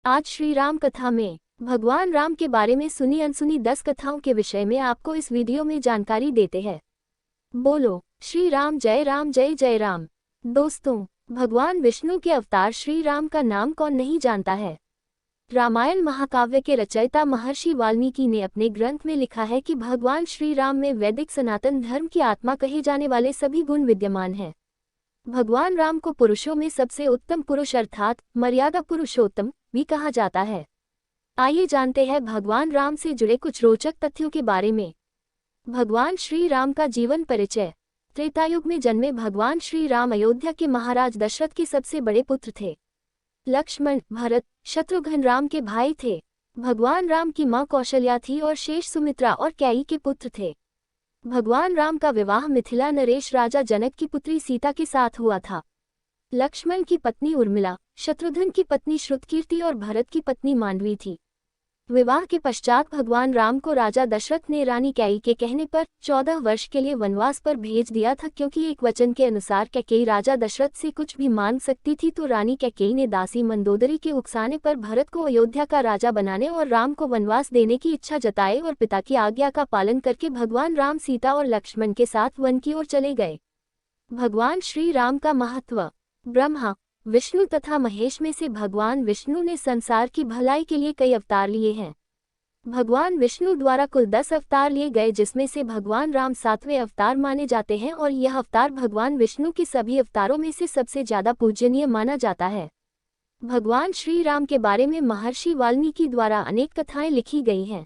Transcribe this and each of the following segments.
आज श्री राम कथा में भगवान राम के बारे में सुनी अनसुनी 10 कथाओं के विषय में आपको इस वीडियो में जानकारी देते हैं। बोलो श्री राम जय जय राम। दोस्तों, भगवान विष्णु के अवतार श्री राम का नाम कौन नहीं जानता है। रामायण महाकाव्य के रचयिता महर्षि वाल्मीकि ने अपने ग्रंथ में लिखा है कि भगवान श्री राम में वैदिक सनातन धर्म की आत्मा कहे जाने वाले सभी गुण विद्यमान हैं। भगवान राम को पुरुषों में सबसे उत्तम पुरुष अर्थात मर्यादा पुरुषोत्तम भी कहा जाता है। आइए जानते हैं भगवान राम से जुड़े कुछ रोचक तथ्यों के बारे में। भगवान श्री राम का जीवन परिचय। त्रेतायुग में जन्मे भगवान श्री राम अयोध्या के महाराज दशरथ के सबसे बड़े पुत्र थे। लक्ष्मण, भरत, शत्रुघ्न राम के भाई थे। भगवान राम की मां कौशल्या थी और शेष सुमित्रा और कैई के पुत्र थे। भगवान राम का विवाह मिथिला नरेश राजा जनक की पुत्री सीता के साथ हुआ था। लक्ष्मण की पत्नी उर्मिला, शत्रुघ्न की पत्नी श्रुतकीर्ति और भरत की पत्नी मांडवी थी। विवाह के पश्चात भगवान राम को राजा दशरथ ने रानी कैई के कहने पर 14 वर्ष के लिए वनवास पर भेज दिया था, क्योंकि एक वचन के अनुसार कैकेयी राजा दशरथ से कुछ भी मांग सकती थी। तो रानी कैकेयी ने दासी मंदोदरी के उकसाने पर भरत को अयोध्या का राजा बनाने और राम को वनवास देने की इच्छा जताई और पिता की आज्ञा का पालन करके भगवान राम सीता और लक्ष्मण के साथ वन की ओर चले गए। भगवान श्री राम का महत्व। ब्रह्मा, विष्णु तथा महेश में से भगवान विष्णु ने संसार की भलाई के लिए कई अवतार लिए हैं। भगवान विष्णु द्वारा कुल 10 अवतार लिए गए, जिसमें से भगवान राम 7वें अवतार माने जाते हैं और यह अवतार भगवान विष्णु के सभी अवतारों में से सबसे ज्यादा पूजनीय माना जाता है। भगवान श्री राम के बारे में महर्षि वाल्मीकि द्वारा अनेक कथाएं लिखी गई हैं।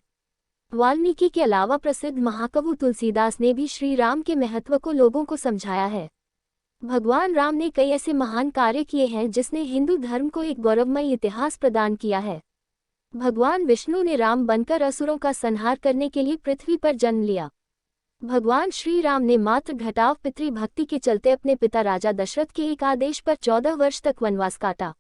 वाल्मीकि के अलावा प्रसिद्ध महाकवि तुलसीदास ने भी श्री राम के महत्व को लोगों को समझाया है। भगवान राम ने कई ऐसे महान कार्य किए हैं जिसने हिंदू धर्म को एक गौरवमय इतिहास प्रदान किया है। भगवान विष्णु ने राम बनकर असुरों का संहार करने के लिए पृथ्वी पर जन्म लिया। भगवान श्री राम ने मात्र घटाव पितृ भक्ति के चलते अपने पिता राजा दशरथ के एक आदेश पर 14 वर्ष तक वनवास काटा।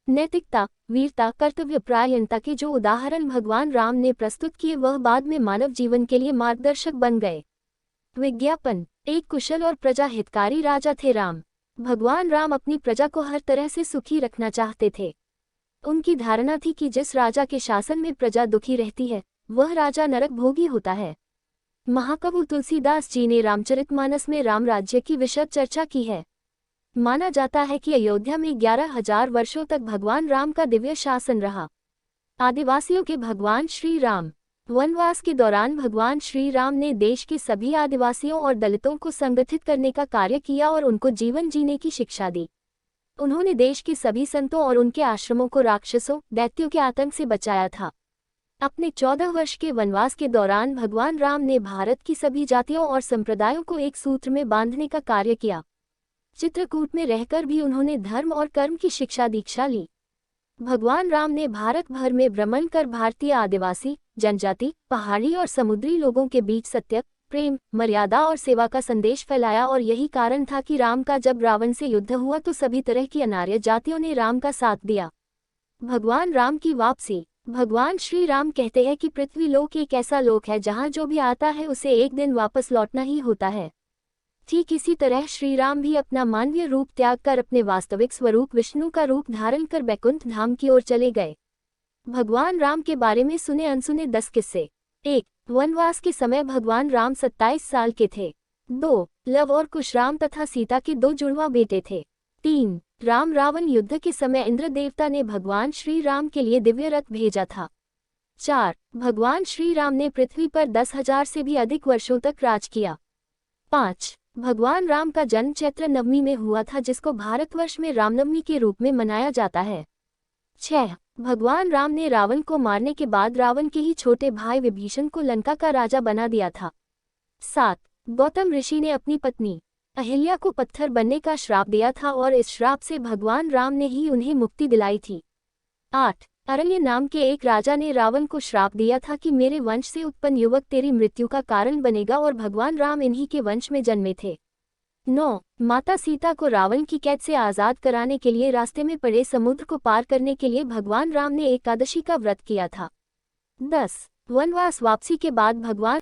नैतिकता, वीरता, कर्तव्यपरायणता के जो उदाहरण भगवान राम ने प्रस्तुत किए वह बाद में मानव जीवन के लिए मार्गदर्शक बन गए। विज्ञापन। एक कुशल और प्रजा हितकारी राजा थे राम। भगवान राम अपनी प्रजा को हर तरह से सुखी रखना चाहते थे। उनकी धारणा थी कि जिस राजा के शासन में प्रजा दुखी रहती है वह राजा नरक भोगी होता है। महाकवि तुलसीदास जी ने रामचरितमानस में राम राज्य की विशद चर्चा की है। माना जाता है कि अयोध्या में 11,000 वर्षों तक भगवान राम का दिव्य शासन रहा। आदिवासियों के भगवान श्री राम। वनवास के दौरान भगवान श्री राम ने देश के सभी आदिवासियों और दलितों को संगठित करने का कार्य किया और उनको जीवन जीने की शिक्षा दी। उन्होंने देश के सभी संतों और उनके आश्रमों को राक्षसों, दैत्यों के आतंक से बचाया था। अपने 14 वर्ष के वनवास के दौरान भगवान राम ने भारत की सभी जातियों और संप्रदायों को एक सूत्र में बांधने का कार्य किया। चित्रकूट में रहकर भी उन्होंने धर्म और कर्म की शिक्षा दीक्षा ली। भगवान राम ने भारत भर में भ्रमण कर भारतीय आदिवासी, जनजाति, पहाड़ी और समुद्री लोगों के बीच सत्य, प्रेम, मर्यादा और सेवा का संदेश फैलाया और यही कारण था कि राम का जब रावण से युद्ध हुआ तो सभी तरह की अनार्य जातियों ने राम का साथ दिया। भगवान राम की वापसी। भगवान श्री राम कहते हैं कि पृथ्वी लोक एक ऐसा लोक है जहाँ जो भी आता है उसे एक दिन वापस लौटना ही होता है। ठीक इसी तरह श्री राम भी अपना मानवीय रूप त्याग कर अपने वास्तविक स्वरूप विष्णु का रूप धारण कर बैकुंठ धाम की ओर चले गए। भगवान राम के बारे में सुने अनसुने 10 किस्से। 1. वनवास के समय भगवान राम 27 साल के थे। 2. लव और कुश राम तथा सीता के 2 जुड़वा बेटे थे। 3. राम रावण युद्ध के समय इंद्र देवता ने भगवान श्री राम के लिए दिव्य रथ भेजा था। 4. भगवान श्री राम ने पृथ्वी पर 10,000 से भी अधिक वर्षों तक राज किया। 5. भगवान राम का जन्म चैत्र नवमी में हुआ था, जिसको भारतवर्ष में रामनवमी के रूप में मनाया जाता है। 6. भगवान राम ने रावण को मारने के बाद रावण के ही छोटे भाई विभीषण को लंका का राजा बना दिया था। 7. गौतम ऋषि ने अपनी पत्नी अहिल्या को पत्थर बनने का श्राप दिया था और इस श्राप से भगवान राम ने ही उन्हें मुक्ति दिलाई थी। 8. अरण्य नाम के एक राजा ने रावण को श्राप दिया था कि मेरे वंश से उत्पन्न युवक तेरी मृत्यु का कारण बनेगा और भगवान राम इन्हीं के वंश में जन्मे थे। 9. माता सीता को रावण की कैद से आजाद कराने के लिए रास्ते में पड़े समुद्र को पार करने के लिए भगवान राम ने एकादशी का व्रत किया था। 10. वनवास वापसी के बाद भगवान